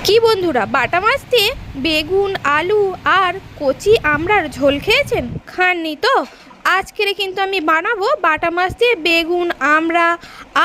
কি বন্ধুরা, বাটা মাছ দিয়ে বেগুন, আলু আর কচি আমড়ার ঝোল খেয়েছেন? খাননি তো? আজকের কিন্তু আমি বানাবো বাটা মাছ দিয়ে বেগুন, আমড়া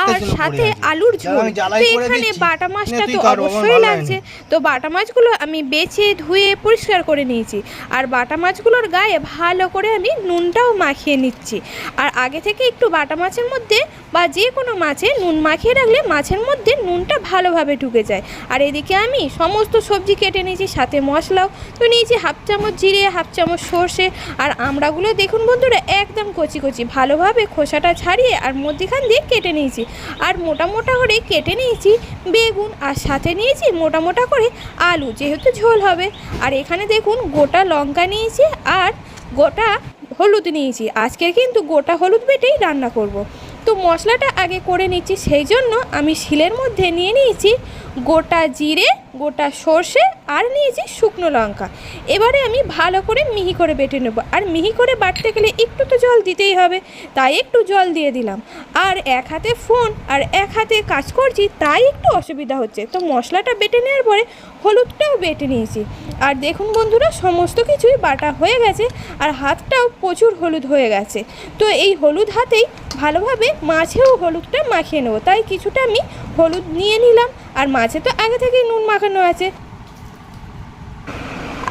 আর সাথে আলুর ঝোল। তো এখানে বাটা মাছটা তো অবশ্যই লাগছে। তো বাটা মাছগুলো আমি বেছে ধুয়ে পরিষ্কার করে নিয়েছি। আর বাটা মাছগুলোর গায়ে ভালো করে আমি নুনটাও মাখিয়ে নিচ্ছি। আর আগে থেকে একটু বাটা মাছের মধ্যে বা যে কোনো মাছে নুন মাখিয়ে রাখলে মাছের মধ্যে নুনটা ভালোভাবে ঢুকে যায়। আর এদিকে আমি সমস্ত সবজি কেটে নিয়েছি, সাথে মশলাও তো নিয়েছি। হাফ চামচ জিরে, হাফ চামচ সর্ষে। আর আমড়াগুলো দেখুন বন্ধুরা, একদম কচি কচি ভালোভাবে খোসাটা ছাড়িয়ে আর মধ্যিখান দিয়ে কেটে নিয়েছি। আর মোটা মোটা করে কেটে নিয়েছি বেগুন, আর সাথে নিয়েছি মোটা মোটা করে আলু, যেহেতু ঝোল হবে। আর এখানে দেখুন গোটা লঙ্কা নিয়েছি আর গোটা হলুদ নিয়েছি। আজকের কিন্তু গোটা হলুদ বেটেই রান্না করব। তো মশলাটা আগে করে নিচ্ছি, সেই জন্য আমি শিলের মধ্যে নিয়ে নিয়েছি গোটা জিরে, গোটা সর্ষে আর নিয়েছি শুকনো লঙ্কা। এবারে আমি ভালো করে মিহি করে বেটে নেব। আর মিহি করে বাটতে গেলে একটু তো জল দিতেই হবে, তাই একটু জল দিয়ে দিলাম। আর এক হাতে ফোন আর এক হাতে কাজ করছি, তাই একটু অসুবিধা হচ্ছে। তো মশলাটা বেটে নেওয়ার পরে হলুদটাও বেটে নিয়েছি। আর দেখুন বন্ধুরা, সমস্ত কিছুই বাটা হয়ে গেছে আর হাতটাও প্রচুর হলুদ হয়ে গেছে। তো এই হলুদ হাতেই ভালোভাবে মাছেও হলুদটা মাখিয়ে নেবো, তাই কিছুটা আমি হলুদ নিয়ে নিলাম। আর মাছে তো আগে থেকেই নুন মাখানো আছে।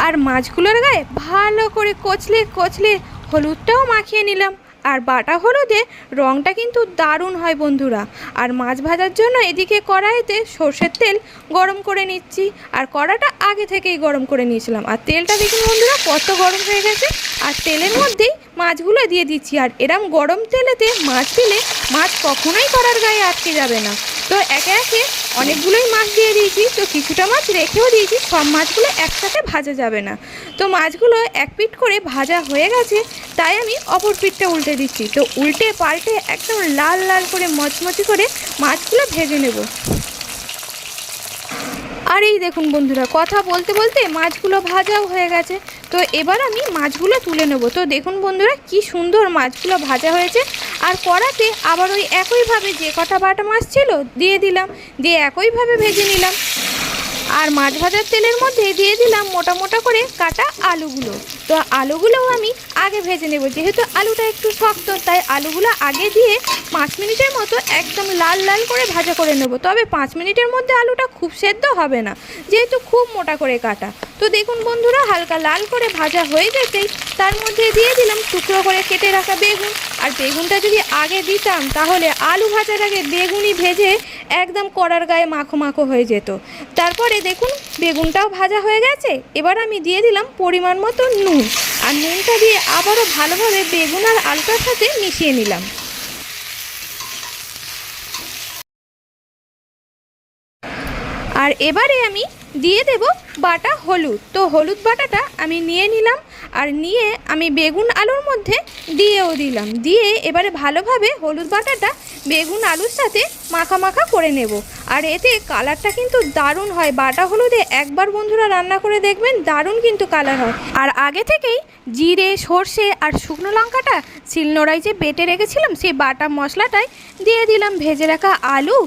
আর মাছগুলোর গায়ে ভালো করে কচলে কচলে হলুদটাও মাখিয়ে নিলাম। আর বাটা হলুদে রঙটা কিন্তু দারুণ হয় বন্ধুরা। আর মাছ ভাজার জন্য এদিকে কড়াইতে সর্ষের তেল গরম করে নিচ্ছি। আর কড়াটা আগে থেকেই গরম করে নিয়েছিলাম। আর তেলটা দেখুন বন্ধুরা কত গরম হয়ে গেছে। আর তেলের মধ্যেই মাছগুলো দিয়ে দিচ্ছি। আর এরম গরম তেলেতে মাছ দিলে মাছ কখনোই কড়ার গায়ে আটকে যাবে না। তো একে একে অনেকগুলোই মাছ দিয়ে দিয়েছি। তো কিছুটা মাছ রেখেও দিয়েছি, সব মাছগুলো একসাথে ভাজা যাবে না। তো মাছগুলো এক পিঠ করে ভাজা হয়ে গেছে, তাই আমি অপর পিঠটা উল্টে দিচ্ছি। তো উল্টে পাল্টে একদম লাল লাল করে মচমচি করে মাছগুলো ভেজে নেব। আর এই দেখুন বন্ধুরা, কথা বলতে বলতে মাছগুলো ভাজাও হয়ে গেছে। তো এবার আমি মাছগুলো তুলে নেব। তো দেখুন বন্ধুরা, কি সুন্দর মাছগুলো ভাজা হয়েছে। আর কড়াতে আবার ওই একইভাবে যে কটা বাটা মাছ ছিল দিয়ে দিলাম, দিয়ে একইভাবে ভেজে নিলাম। আর মাছ ভাজার তেলের মধ্যে দিয়ে দিলাম মোটা মোটা করে কাটা আলুগুলো। তো আলুগুলোও আমি আগে ভেজে নেব, যেহেতু আলুটা একটু শক্ত, তাই আলুগুলো আগে দিয়ে 5 মিনিটের মতো একদম লাল লাল করে ভাজা করে নেব। তবে 5 মিনিটের মধ্যে আলুটা খুব সেদ্ধ হবে না, যেহেতু খুব মোটা করে কাটা। তো দেখুন বন্ধুরা, হালকা লাল করে ভাজা হয়ে যেতেই তার মধ্যে দিয়ে দিলাম টুকরো করে কেটে রাখা বেগুন। আর বেগুনটা যদি আগে দিতাম, তাহলে আলু ভাজার আগে বেগুনই ভেজে একদম কড়ার গায়ে মাখো মাখো হয়ে যেত। তারপরে দেখুন বেগুনটাও ভাজা হয়ে গেছে। এবার আমি দিয়ে দিলাম পরিমাণ মতো নুন। আর নুনটা দিয়ে আবারও ভালোভাবে বেগুন আর আলুটার সাথে মিশিয়ে নিলাম। আর এবারে আমি দিয়ে দেব বাটা হলুদ। তো হলুদ বাটাটা আমি নিয়ে নিলাম। আর নিয়ে আমি বেগুন আলুর মধ্যে দিয়েও দিলাম। দিয়ে এবারে ভালোভাবে হলুদ বাটাটা বেগুন আলুর সাথে মাখা মাখা করে নেব। আর এতে কালারটা কিন্তু দারুণ হয়। বাটা হলুদে একবার বন্ধুরা রান্না করে দেখবেন, দারুণ কিন্তু কালার হয়। আর আগে থেকেই জিরে, সর্ষে আর শুকনো লঙ্কাটা শিলনোড়ায় যে বেটে রেখেছিলাম, সেই বাটা মশলাটাই দিয়ে দিলাম ভেজে রাখা আলু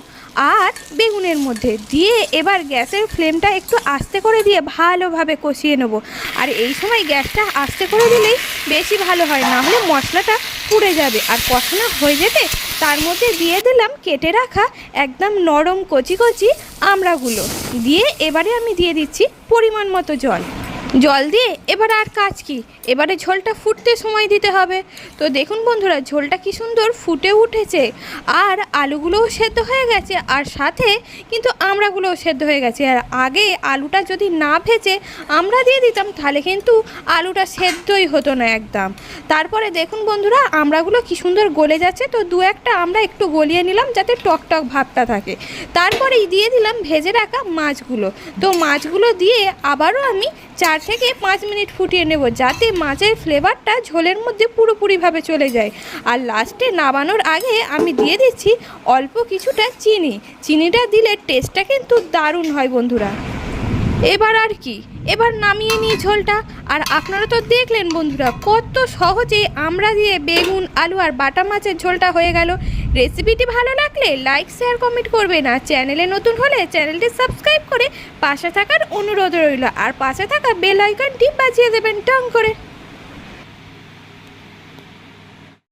আর বেগুনের মধ্যে। দিয়ে এবার গ্যাসের ফ্লেমটা একটু আস্তে করে দিয়ে ভালোভাবে কষিয়ে নেব। আর এই সময় গ্যাসটা আস্তে করে দিলেই বেশি ভালো হয়, না হলে মশলাটা পুড়ে যাবে। আর কষানো হয়ে যেতে তার মধ্যে দিয়ে দিলাম কেটে রাখা একদম নরম কচি কচি আমড়াগুলো। দিয়ে এবারে আমি দিয়ে দিচ্ছি পরিমাণ মতো জল। জল দিয়ে এবার আর কাজ কি, এবারে ঝোলটা ফুটতে সময় দিতে হবে। তো দেখুন বন্ধুরা, ঝোলটা কি সুন্দর ফুটে উঠেছে। আর আলুগুলোও সেদ্ধ হয়ে গেছে, আর সাথে কিন্তু আমড়াগুলোও সেদ্ধ হয়ে গেছে। আর আগে আলুটা যদি না ভেজে আমড়া দিয়ে দিতাম, তাহলে কিন্তু আলুটা সেদ্ধই হতো না একদম। তারপরে দেখুন বন্ধুরা, আমড়াগুলো কি সুন্দর গলে যাচ্ছে। তো দু একটা আমরা একটু গলিয়ে নিলাম, যাতে টক টক ভাবটা থাকে। তারপরেই দিয়ে দিলাম ভেজে রাখা মাছগুলো। তো মাছগুলো দিয়ে আবারও আমি 4 থেকে 5 মিনিট ফুটিয়ে নেব, যাতে মাছের ফ্লেভারটা ঝোলের মধ্যে পুরোপুরিভাবে চলে যায়। আর লাস্টে নামানোর আগে আমি দিয়ে দিচ্ছি অল্প কিছুটা চিনি। চিনিটা দিলে টেস্টটা কিন্তু দারুণ হয় বন্ধুরা। এবার আর কি, এবার নামিয়ে নিই ঝোলটা। আর আপনারা তো দেখলেন বন্ধুরা, কত সহজে আমরা দিয়ে বেগুন, আলু আর বাটা মাছের ঝোলটা হয়ে গেল। রেসিপিটি ভালো লাগলে লাইক, শেয়ার, কমেন্ট করবেন। আর চ্যানেলে নতুন হলে চ্যানেলটি সাবস্ক্রাইব করে পাশে থাকার অনুরোধ রইল। আর পাশে থাকা বেল আইকনটি বাজিয়ে দেবেন টং করে।